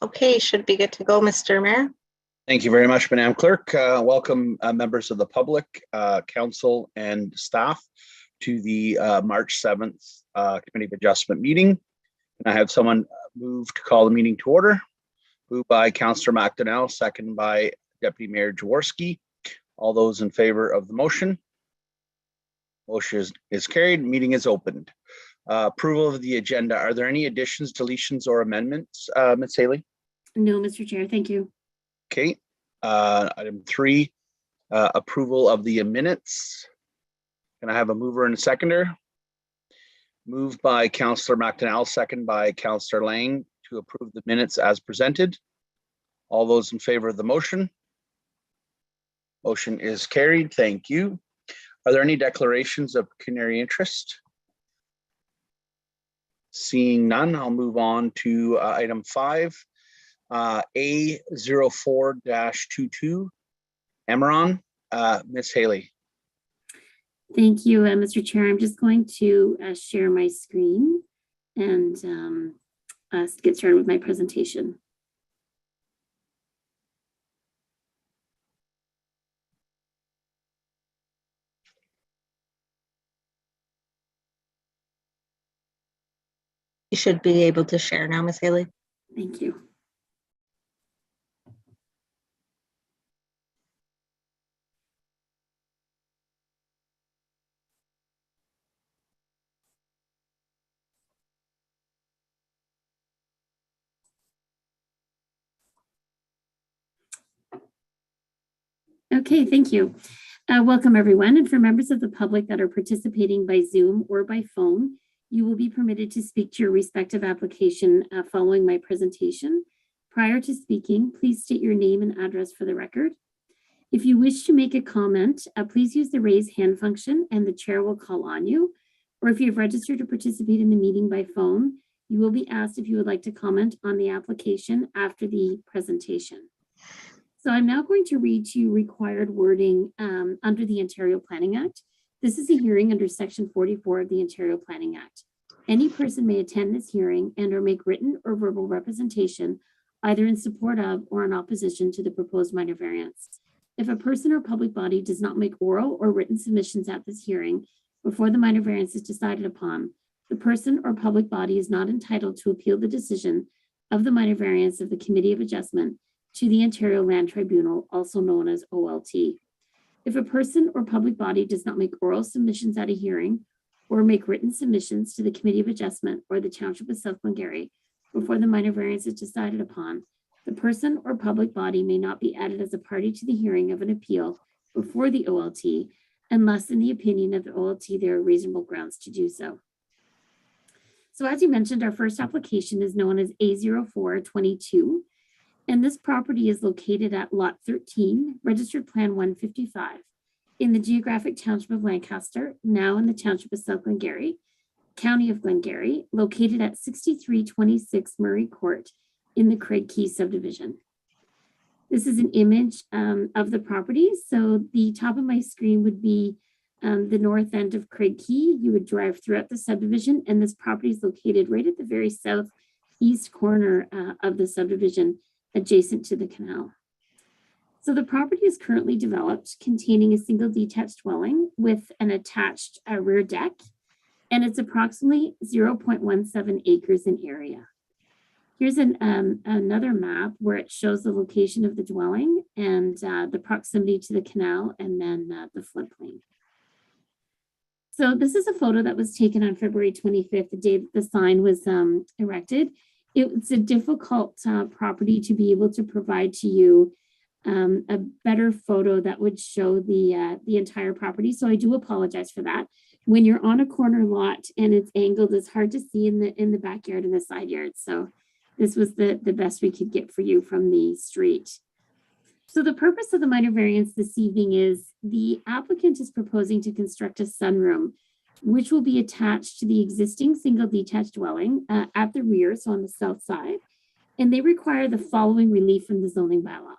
Okay, should be good to go, Mr. Mayor. Thank you very much, Madam Clerk. Welcome members of the public, council and staff to the March 7th Committee of Adjustment meeting. And I have someone move to call the meeting to order. Moved by Councillor McDonnell, second by Deputy Mayor Jaworski. All those in favor of the motion? Motion is carried. Meeting is opened. Approval of the agenda. Are there any additions, deletions, or amendments, Ms. Haley? No, Mr. Chair, thank you. Okay. Item 3, approval of the minutes. Can I have a mover and a seconder? Moved by Councillor McDonnell, second by Councillor Lang to approve the minutes as presented. All those in favor of the motion? Motion is carried. Thank you. Are there any declarations of pecuniary interest? Seeing none, I'll move on to item 5. A04-22, Emron. Ms. Haley. Thank you, Mr. Chair. I'm just going to share my screen and get started with my presentation. You should be able to share now, Ms. Haley. Thank you. Okay, thank you. Welcome everyone. And for members of the public that are participating by Zoom or by phone, you will be permitted to speak to your respective application following my presentation. Prior to speaking, please state your name and address for the record. If you wish to make a comment, please use the raise hand function and the chair will call on you. Or if you've registered to participate in the meeting by phone, you will be asked if you would like to comment on the application after the presentation. So I'm now going to read to you required wording under the Ontario Planning Act. This is a hearing under Section 44 of the Ontario Planning Act. Any person may attend this hearing and or make written or verbal representation either in support of or in opposition to the proposed minor variance. If a person or public body does not make oral or written submissions at this hearing before the minor variance is decided upon, the person or public body is not entitled to appeal the decision of the minor variance of the Committee of Adjustment to the Ontario Land Tribunal, also known as OLT. If a person or public body does not make oral submissions at a hearing or make written submissions to the Committee of Adjustment or the Township of South Glengarry before the minor variance is decided upon, the person or public body may not be added as a party to the hearing of an appeal before the OLT unless in the opinion of the OLT there are reasonable grounds to do so. So as you mentioned, our first application is known as A04-22. And this property is located at Lot 13, Registered Plan 155, in the geographic township of Lancaster, now in the township of South Glengarry, County of Glengarry, located at 6326 Murray Court in the Craig Key subdivision. This is an image of the property. So the top of my screen would be the north end of Craig Key. You would drive throughout the subdivision, and this property is located right at the very southeast corner of the subdivision, adjacent to the canal. So the property is currently developed, containing a single detached dwelling with an attached rear deck, and it's approximately 0.17 acres in area. Here's another map where it shows the location of the dwelling and the proximity to the canal and then the floodplain. So this is a photo that was taken on February 25th, the day that the sign was erected. It's a difficult property to be able to provide to you a better photo that would show the entire property. So I do apologize for that. When you're on a corner lot and it's angled, it's hard to see in the backyard and the side yard. So this was the best we could get for you from the street. So the purpose of the minor variance this evening is the applicant is proposing to construct a sunroom, which will be attached to the existing single detached dwelling at the rear, so on the south side. And they require the following relief from the zoning bylaw: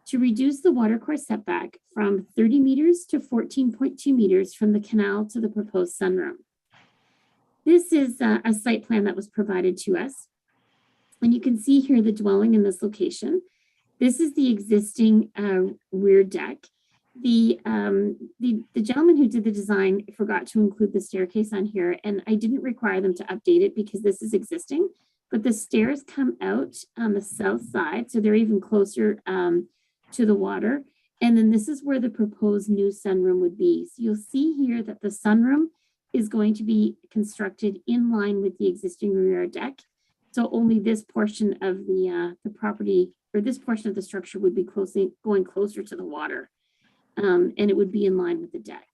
to reduce the watercourse setback from 30 meters to 14.2 meters from the canal to the proposed sunroom. This is a site plan that was provided to us. And you can see here the dwelling in this location. This is the existing rear deck. The gentleman who did the design forgot to include the staircase on here, and I didn't require them to update it because this is existing, but the stairs come out on the south side, so they're even closer to the water. And then this is where the proposed new sunroom would be. So you'll see here that the sunroom is going to be constructed in line with the existing rear deck. So only this portion of the property, or this portion of the structure, would be going closer to the water. And it would be in line with the deck.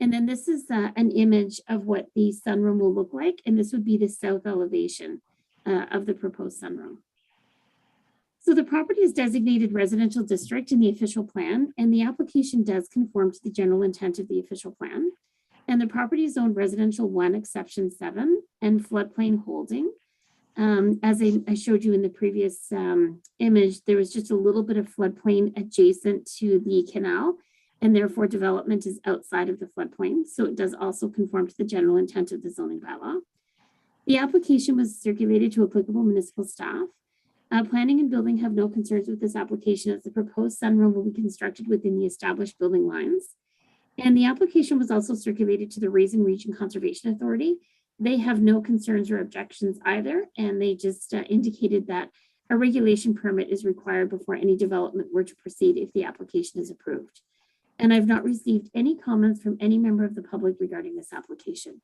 And then this is an image of what the sunroom will look like. And this would be the south elevation of the proposed sunroom. So the property is designated residential district in the official plan, and the application does conform to the general intent of the official plan. And the property is zoned residential 1, exception 7, and floodplain holding. As I showed you in the previous image, there was just a little bit of floodplain adjacent to the canal, and therefore development is outside of the floodplain. So it does also conform to the general intent of the zoning bylaw. The application was circulated to applicable municipal staff. Planning and building have no concerns with this application, as the proposed sunroom will be constructed within the established building lines. And the application was also circulated to the Raisin Region Conservation Authority. They have no concerns or objections either, and they just indicated that a regulation permit is required before any development were to proceed if the application is approved. And I've not received any comments from any member of the public regarding this application.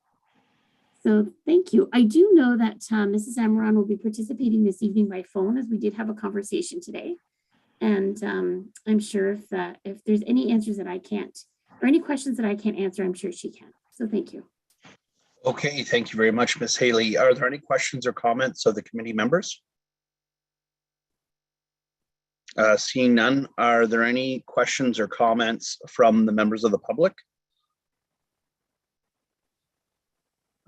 So thank you. I do know that Mrs. Amaran will be participating this evening by phone, as we did have a conversation today. And I'm sure if there's any answers that I can't, or any questions that I can't answer, I'm sure she can. So thank you. Okay, thank you very much, Ms. Haley. Are there any questions or comments of the committee members? Seeing none, are there any questions or comments from the members of the public?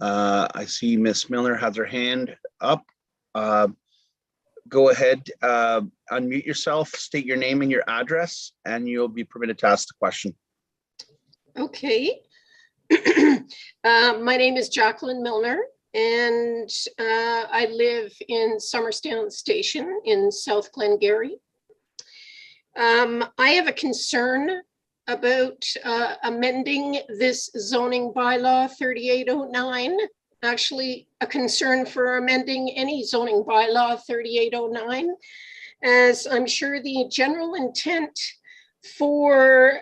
I see Ms. Milner has her hand up. Go ahead, unmute yourself, state your name and your address, and you'll be permitted to ask the question. Okay. My name is Jacqueline Milner, and I live in Summerstown Station in South Glengarry. I have a concern about amending this zoning bylaw 3809. Actually, a concern for amending any zoning bylaw 3809, as I'm sure the general intent for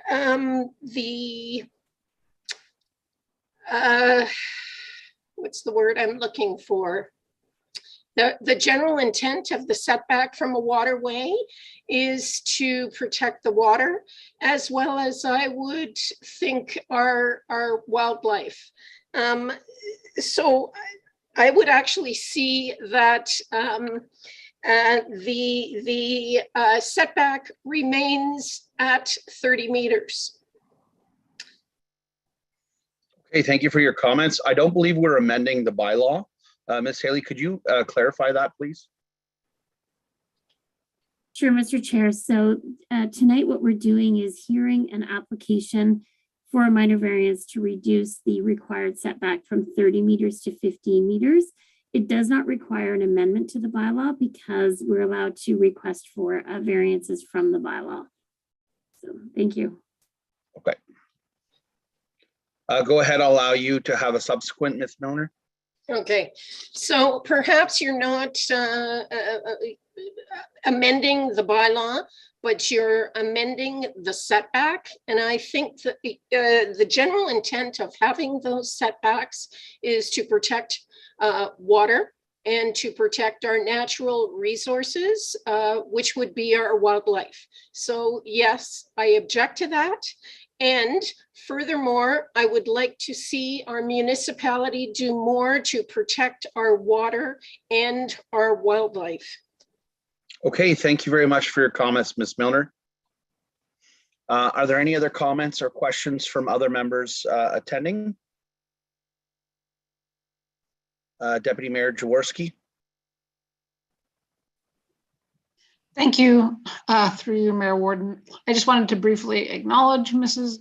what's the word I'm looking for? The general intent of the setback from a waterway is to protect the water, as well as I would think our wildlife. So I would actually see that the setback remains at 30 meters. Okay, thank you for your comments. I don't believe we're amending the bylaw. Ms. Haley, could you clarify that, please? Sure, Mr. Chair. So tonight what we're doing is hearing an application for a minor variance to reduce the required setback from 30 meters to 15 meters. It does not require an amendment to the bylaw because we're allowed to request for variances from the bylaw. So thank you. Okay. Go ahead, I'll allow you to have a subsequent, Ms. Milner. Okay, so perhaps you're not amending the bylaw, but you're amending the setback. And I think that the general intent of having those setbacks is to protect water and to protect our natural resources, which would be our wildlife. So yes, I object to that. And furthermore, I would like to see our municipality do more to protect our water and our wildlife. Okay, thank you very much for your comments, Ms. Milner. Are there any other comments or questions from other members attending? Deputy Mayor Jaworski. Thank you, through you, Mayor Warden. I just wanted to briefly acknowledge Mrs.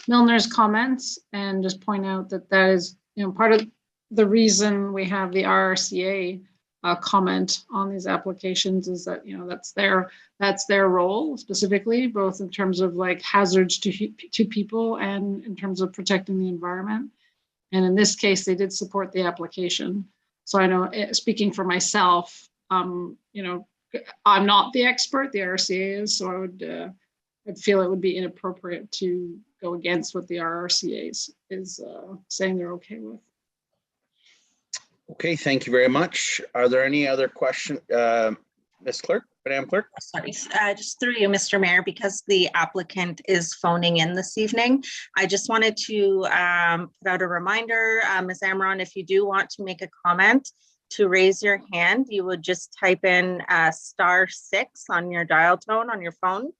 Milner's comments and just point out that that is, part of the reason we have the RRCA comment on these applications is that, that's their role specifically, both in terms of like hazards to people and in terms of protecting the environment. And in this case, they did support the application. So I know, speaking for myself, I'm not the expert, the RRCA is, so I'd feel it would be inappropriate to go against what the RRCA is saying they're okay with. Okay, thank you very much. Are there any other questions? Ms. Clerk, Madam Clerk? Sorry, just through you, Mr. Mayor, because the applicant is phoning in this evening. I just wanted to put out a reminder, Ms. Amaron, if you do want to make a comment, to raise your hand, you would just type in *6 on your dial tone on your phone,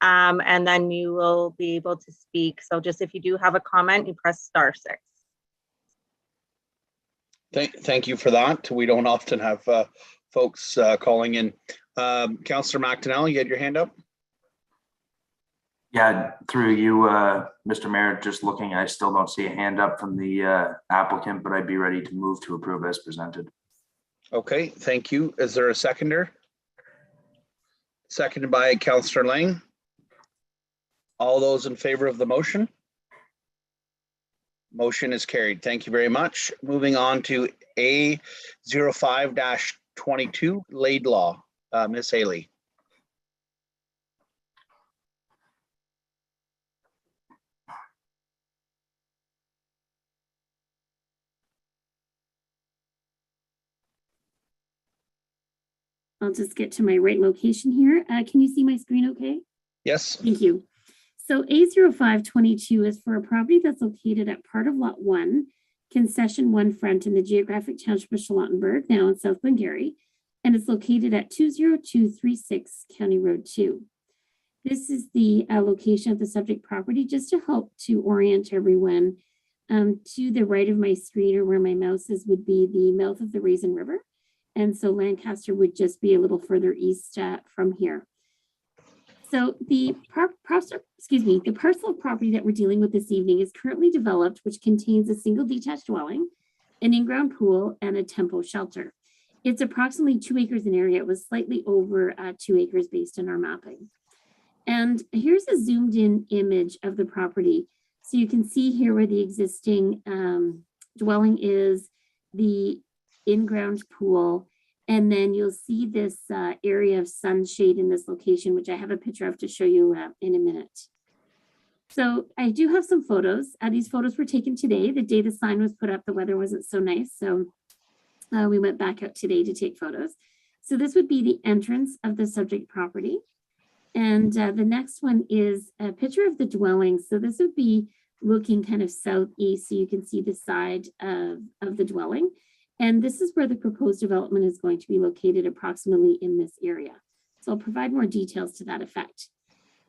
and then you will be able to speak. So just if you do have a comment, you press *6. Thank you for that. We don't often have folks calling in. Councillor McDonnell, you had your hand up? Yeah, through you, Mr. Mayor, just looking, I still don't see a hand up from the applicant, but I'd be ready to move to approve as presented. Okay, thank you. Is there a seconder? Seconded by Councillor Lang. All those in favor of the motion? Motion is carried. Thank you very much. Moving on to A05-22, Laidlaw. Ms. Haley. I'll just get to my right location here. Can you see my screen okay? Yes. Thank you. So A0522 is for a property that's located at part of Lot 1, Concession 1 Front in the geographic township of Charlottenburg, now in South Glengarry, and it's located at 20236 County Road 2. This is the location of the subject property, just to help to orient everyone. To the right of my screen, or where my mouse is, would be the mouth of the Raisin River. And so Lancaster would just be a little further east from here. So the parcel of property that we're dealing with this evening is currently developed, which contains a single detached dwelling, an in-ground pool, and a tempo shelter. It's approximately 2 acres in area. It was slightly over 2 acres based on our mapping. And here's a zoomed in image of the property. So you can see here where the existing dwelling is, the in-ground pool, and then you'll see this area of sunshade in this location, which I have a picture of to show you in a minute. So I do have some photos. These photos were taken today. The day the sign was put up, the weather wasn't so nice. So we went back out today to take photos. So this would be the entrance of the subject property. And the next one is a picture of the dwelling. So this would be looking kind of southeast, so you can see the side of the dwelling. And this is where the proposed development is going to be located, approximately in this area. So I'll provide more details to that effect.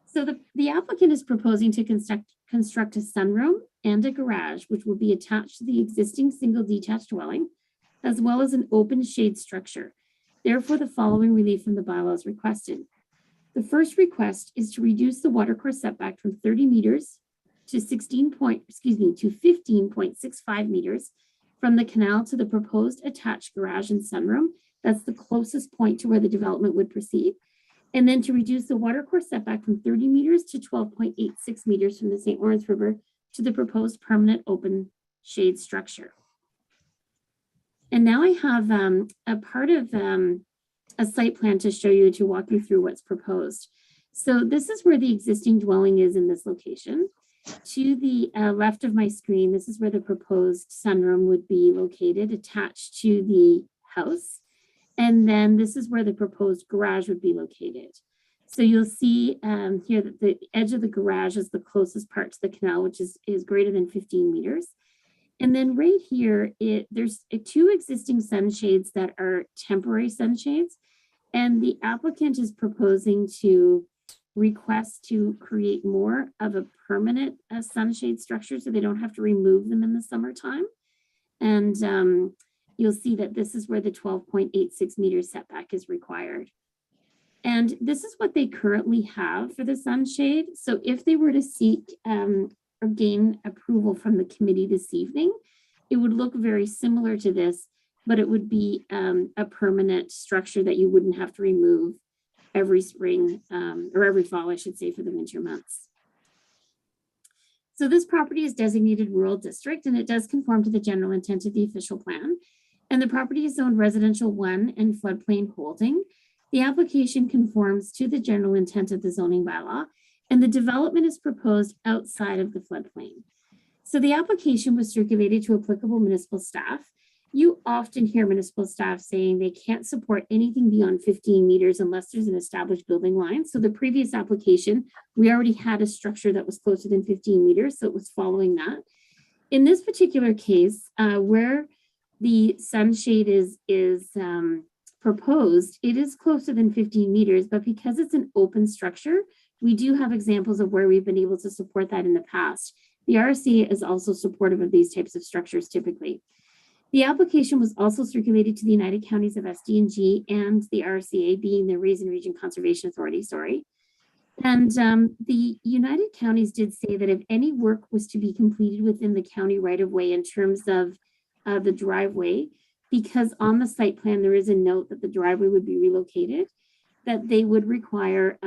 So the applicant is proposing to construct a sunroom and a garage, which will be attached to the existing single detached dwelling, as well as an open shade structure. Therefore, the following relief from the bylaws requested. The first request is to reduce the watercourse setback from 30 meters to 15.65 meters from the canal to the proposed attached garage and sunroom. That's the closest point to where the development would proceed. And then to reduce the watercourse setback from 30 meters to 12.86 meters from the St. Lawrence River to the proposed permanent open shade structure. And now I have a part of a site plan to show you, to walk you through what's proposed. So this is where the existing dwelling is in this location. To the left of my screen, this is where the proposed sunroom would be located, attached to the house. And then this is where the proposed garage would be located. So you'll see here that the edge of the garage is the closest part to the canal, which is greater than 15 meters. And then right here, there's 2 existing sunshades that are temporary sunshades. And the applicant is proposing to request to create more of a permanent sunshade structure, so they don't have to remove them in the summertime. And you'll see that this is where the 12.86 meter setback is required. And this is what they currently have for the sunshade. So if they were to seek or gain approval from the committee this evening, it would look very similar to this. but it would be a permanent structure that you wouldn't have to remove every spring or every fall, I should say, for the winter months. So this property is designated rural district, and it does conform to the general intent of the official plan. And the property is zoned residential 1 and floodplain holding. The application conforms to the general intent of the zoning bylaw, and the development is proposed outside of the floodplain. So the application was circulated to applicable municipal staff. You often hear municipal staff saying they can't support anything beyond 15 meters unless there's an established building line. So the previous application, we already had a structure that was closer than 15 meters, so it was following that. In this particular case, where the sunshade is proposed, it is closer than 15 meters, but because it's an open structure, we do have examples of where we've been able to support that in the past. The RCA is also supportive of these types of structures typically. The application was also circulated to the United Counties of SDNG and the RCA, being the Raisin Region Conservation Authority, sorry. And the United Counties did say that if any work was to be completed within the county right of way in terms of the driveway, because on the site plan there is a note that the driveway would be relocated, that they would require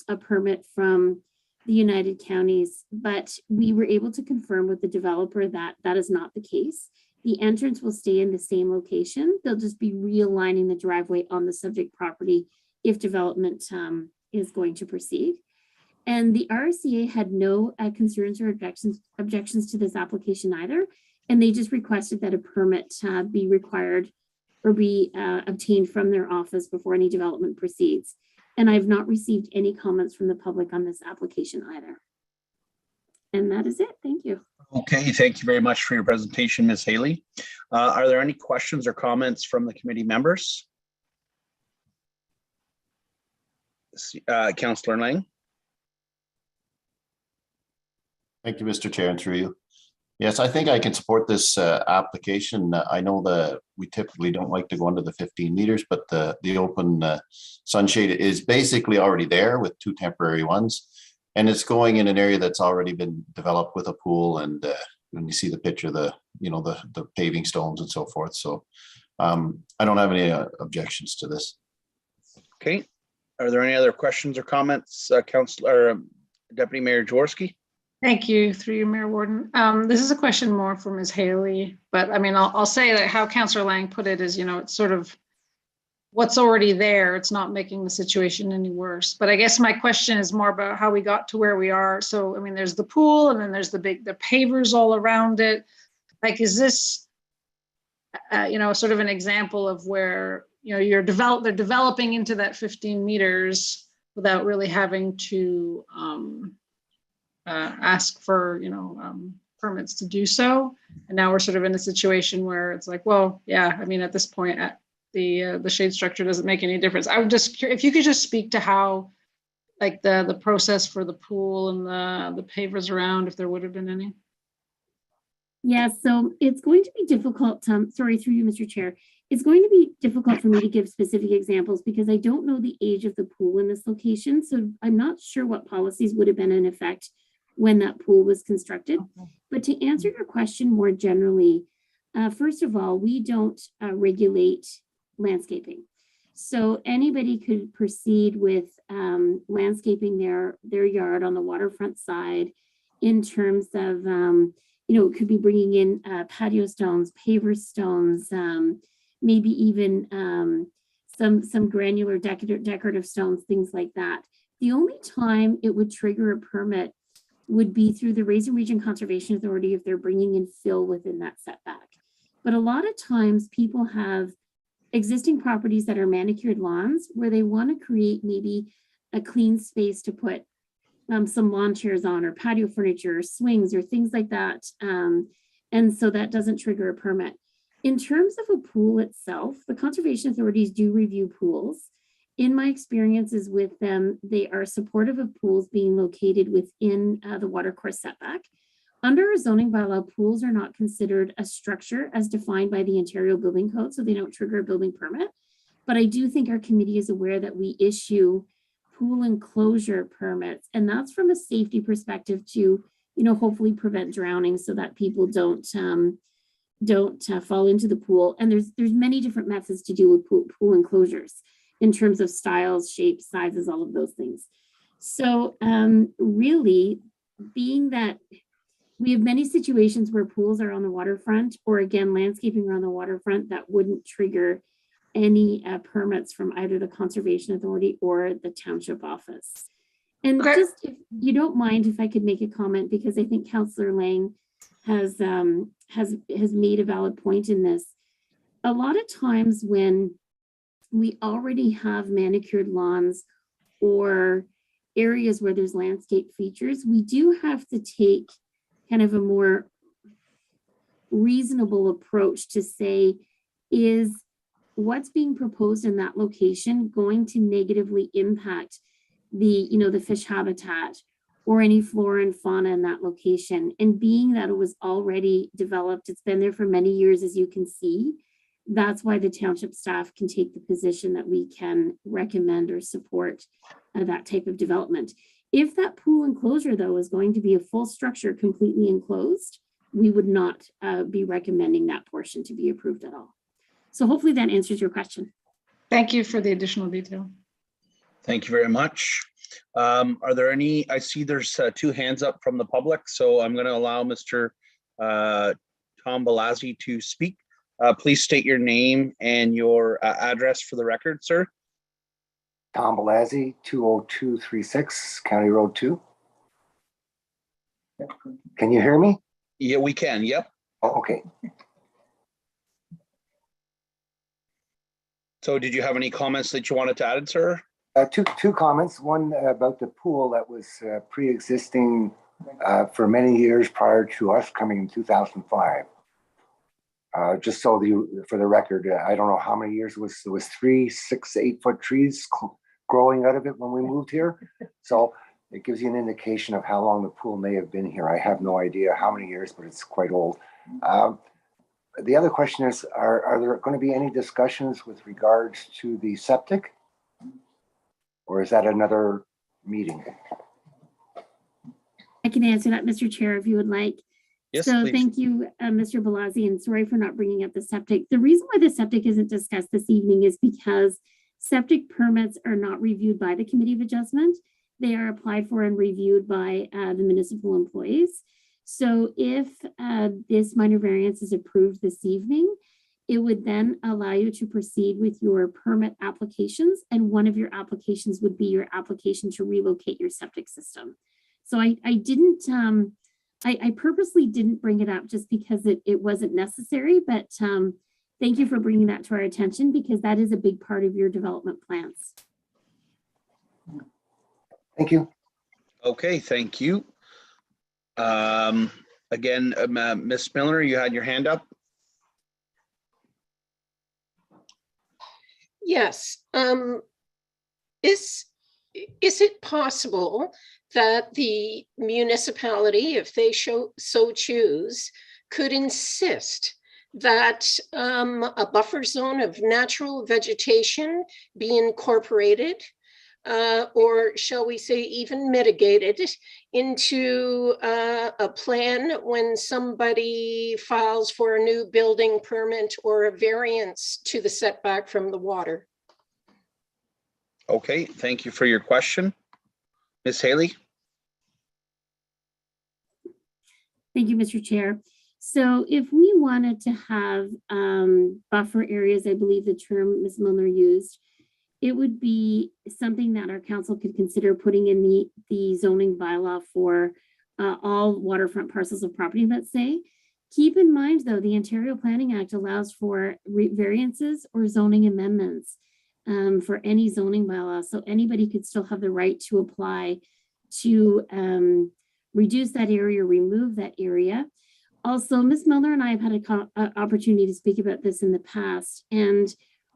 a permit from the United Counties. But we were able to confirm with the developer that that is not the case. The entrance will stay in the same location. They'll just be realigning the driveway on the subject property if development is going to proceed. And the RCA had no concerns or objections to this application either. And they just requested that a permit be required or be obtained from their office before any development proceeds. And I've not received any comments from the public on this application either. And that is it. Thank you. Okay, thank you very much for your presentation, Ms. Haley. Are there any questions or comments from the committee members? Councillor Lang. Thank you, Mr. Chair, and through you. Yes, I think I can support this application. I know that we typically don't like to go under the 15 meters, but the open sunshade is basically already there with 2 temporary ones. And it's going in an area that's already been developed with a pool, and when you see the picture, the paving stones and so forth. So I don't have any objections to this. Okay. Are there any other questions or comments, Councillor Deputy Mayor Jaworski? Thank you, through you, Mayor Warden. This is a question more for Ms. Haley, but I mean, I'll say that how Councillor Lang put it is, it's sort of what's already there. It's not making the situation any worse. But I guess my question is more about how we got to where we are. So, I mean, there's the pool, and then there's the pavers all around it. Like, is this, sort of an example of where, they're developing into that 15 meters without really having to ask for, permits to do so. And now we're sort of in a situation where it's like, well, yeah, I mean, at this point, the shade structure doesn't make any difference. I would just curious if you could just speak to how, like, the process for the pool and the pavers around, if there would have been any. Yeah, so it's going to be difficult. Sorry, through you, Mr. Chair. It's going to be difficult for me to give specific examples because I don't know the age of the pool in this location. So I'm not sure what policies would have been in effect when that pool was constructed. Okay. But to answer your question more generally, first of all, we don't regulate landscaping. So anybody could proceed with landscaping their yard on the waterfront side in terms of, it could be bringing in patio stones, paver stones, maybe even some granular decorative stones, things like that. The only time it would trigger a permit would be through the Raisin Region Conservation Authority if they're bringing in fill within that setback. But a lot of times people have existing properties that are manicured lawns where they want to create maybe a clean space to put some lawn chairs on, or patio furniture, or swings, or things like that. And so that doesn't trigger a permit. In terms of a pool itself, the conservation authorities do review pools. In my experiences with them, they are supportive of pools being located within the watercourse setback. Under a zoning bylaw, pools are not considered a structure as defined by the Ontario Building Code, so they don't trigger a building permit. But I do think our committee is aware that we issue pool enclosure permits, and that's from a safety perspective to, hopefully prevent drowning so that people don't, fall into the pool. And there's many different methods to deal with pool enclosures in terms of styles, shapes, sizes, all of those things. So really, being that we have many situations where pools are on the waterfront, or again, landscaping around the waterfront, that wouldn't trigger any permits from either the Conservation Authority or the Township Office. And Okay. just, if you don't mind, if I could make a comment, because I think Councillor Lang has made a valid point in this. A lot of times when we already have manicured lawns or areas where there's landscape features, we do have to take kind of a more reasonable approach to say, is what's being proposed in that location going to negatively impact the fish habitat or any flora and fauna in that location? And being that it was already developed, it's been there for many years, as you can see, that's why the township staff can take the position that we can recommend or support that type of development. If that pool enclosure, though, is going to be a full structure completely enclosed, we would not be recommending that portion to be approved at all. So hopefully that answers your question. Thank you for the additional detail. Thank you very much. Are there any, I see there's 2 hands up from the public, so I'm going to allow Mr. Tom Balazzi to speak. Please state your name and your address for the record, sir. Tom Balazzi, 20236 County Road 2. Can you hear me? Yeah, we can. Yep. Oh, okay. So did you have any comments that you wanted to add, sir? Two comments. One about the pool that was pre-existing for many years prior to us coming in 2005. Just so for the record, I don't know how many years it was 3, 6, 8 foot trees growing out of it when we moved here. So it gives you an indication of how long the pool may have been here. I have no idea how many years, but it's quite old. The other question is, are there going to be any discussions with regards to the septic? Or is that another meeting? I can answer that, Mr. Chair, if you would like. Yes, so please. Thank you, Mr. Balazzi, and sorry for not bringing up the septic. The reason why the septic isn't discussed this evening is because septic permits are not reviewed by the Committee of Adjustment. They are applied for and reviewed by the municipal employees. So if this minor variance is approved this evening, it would then allow you to proceed with your permit applications. And one of your applications would be your application to relocate your septic system. So I purposely didn't bring it up just because it wasn't necessary, but thank you for bringing that to our attention, because that is a big part of your development plans. Thank you. Okay, thank you. Again, Ms. Miller, you had your hand up. Yes. Is it possible that the municipality, if they so choose, could insist that a buffer zone of natural vegetation be incorporated, or shall we say even mitigated, into a plan when somebody files for a new building permit or a variance to the setback from the water? Okay, thank you for your question. Ms. Haley? Thank you, Mr. Chair. So if we wanted to have buffer areas, I believe the term Ms. Milner used, it would be something that our council could consider putting in the zoning bylaw for all waterfront parcels of property, let's say. Keep in mind, though, the Ontario Planning Act allows for variances or zoning amendments for any zoning bylaw. So anybody could still have the right to apply to reduce that area, remove that area. Also, Ms. Milner and I have had an opportunity to speak about this in the past, and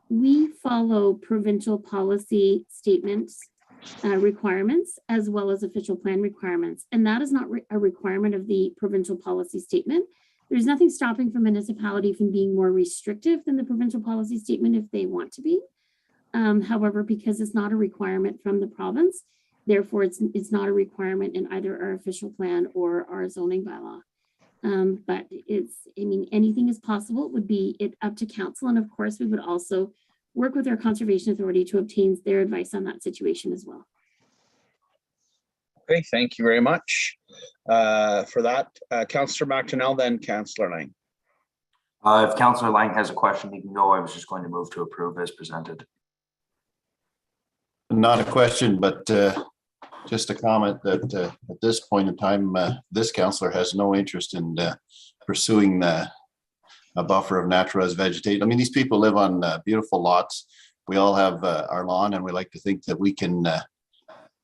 we follow provincial policy statements requirements as well as official plan requirements. And that is not a requirement of the provincial policy statement. There's nothing stopping for municipality from being more restrictive than the provincial policy statement if they want to be. However, because it's not a requirement from the province, therefore it's not a requirement in either our official plan or our zoning bylaw. But I mean, anything is possible. It would be up to council. And of course, we would also work with our conservation authority to obtain their advice on that situation as well. Okay, thank you very much for that. Councillor McDonnell, then Councillor Lang. If Councillor Lang has a question, he can go. I was just going to move to approve as presented. Not a question, but just a comment that at this point in time, this councillor has no interest in pursuing a buffer of natural res vegetation. I mean, these people live on beautiful lots. We all have our lawn, and we like to think that we can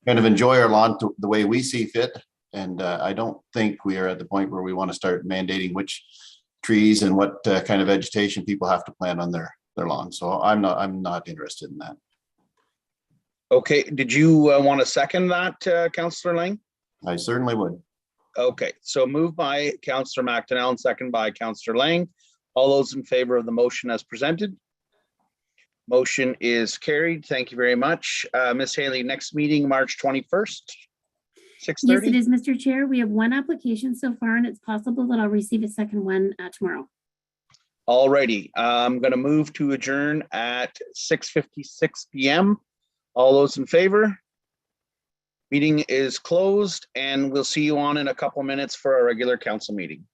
kind of enjoy our lawn the way we see fit. And I don't think we are at the point where we want to start mandating which trees and what kind of vegetation people have to plant on their lawn. So I'm not interested in that. Okay, did you want to second that, Councillor Lang? I certainly would. Okay, so moved by Councillor McDonnell and second by Councillor Lang. All those in favor of the motion as presented? Motion is carried. Thank you very much. Ms. Haley, next meeting, March 21st, 6:30? Yes, it is, Mr. Chair. We have one application so far, and it's possible that I'll receive a second one tomorrow. Alrighty, I'm going to move to adjourn at 6:56 p.m. All those in favor? Meeting is closed, and we'll see you on in a couple minutes for our regular council meeting.